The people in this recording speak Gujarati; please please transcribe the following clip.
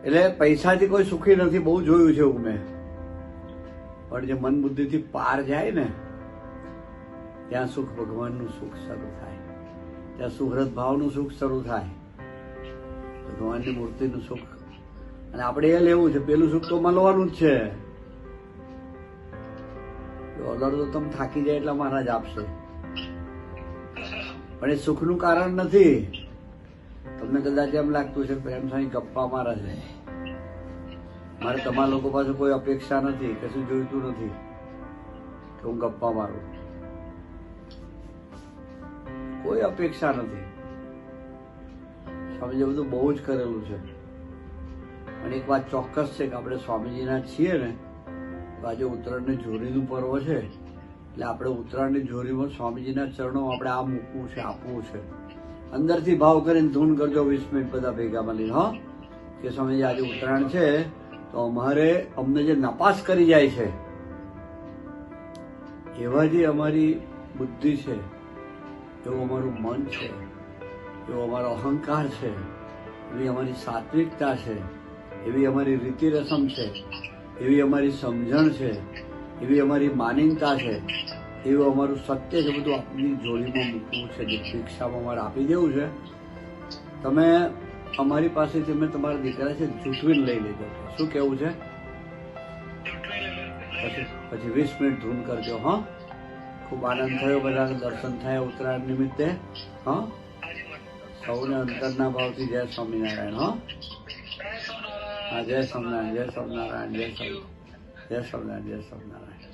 એટલે પૈસાથી કોઈ સુખી નથી, બહુ જોયું છે એવું મેં. પણ જે મન બુદ્ધિથી પાર જાય ને ત્યાં સુખ, ભગવાનનું સુખ શરૂ થાય, ત્યાં સુહૃદ ભાવનું સુખ શરૂ થાય, ભગવાનની મૂર્તિનું સુખ. અને આપણે એ લેવું છે, પેલું સુખ તો મળવાનું જ છે. ડોલર તો તમે થાકી જાય એટલા મહારાજ આપશે, પણ એ સુખનું કારણ નથી. તમને કદાચ એમ લાગતું છે પ્રેમ સાંઈ ગપ્પા મારે છે. મારે તમારા લોકો પાસે કોઈ અપેક્ષા નથી, કશું જોઈતું નથી કે હું ગપ્પા મારું, કોઈ અપેક્ષા નથી. સ્વામીજી બધું બહુ જ કરેલું છે. પણ એક વાત ચોક્કસ છે કે આપણે સ્વામીજીના છીએ ને, તો આજે ઉત્તરાયણની જોરીનું પર્વ છે, એટલે આપણે ઉત્તરાયણની જોરીમાં સ્વામીજીના ચરણો આપણે આ મૂકવું છે, આપવું છે. અંદરથી ભાવ કરીને ધૂન કરજો 20 મિનિટ બધા ભેગા મળીને. હા, કે સ્વામીજી આજે ઉત્તરાયણ છે તો અમને જે નપાસ કરી જાય છે એવા જે અમારી બુદ્ધિ છે, એવું અમારું મન છે, એવો અમારો અહંકાર છે, એવી અમારી સાત્વિકતા છે, એવી અમારી રીતિ રસમ છે, એવી અમારી સમજણ છે, એવી અમારી માનીનતા છે, એવું અમારું સત્ય છે, બધું આપણી જોડીમાં મૂકવું છે, દીક્ષામાં અમારે આપી દેવું છે. તમે અમારી પાસેથી મેં તમારા દીકરા છે જૂઠવીને લઈ લેજો. શું કેવું છે? પછી 20 મિનિટ ધૂન કરજો. હા, ખૂબ આનંદ થયો, બધાને દર્શન થયા ઉત્તરાયણ નિમિત્તે. હા, સૌને અંતરના ભાવથી જય સ્વામિનારાયણ. હા, જય સ્વામિનારાયણ, જય સ્વામિનારાયણ, જય સ્વામિનારાયણ, જય સ્વામિનારાયણ, જય સ્વામિનારાયણ.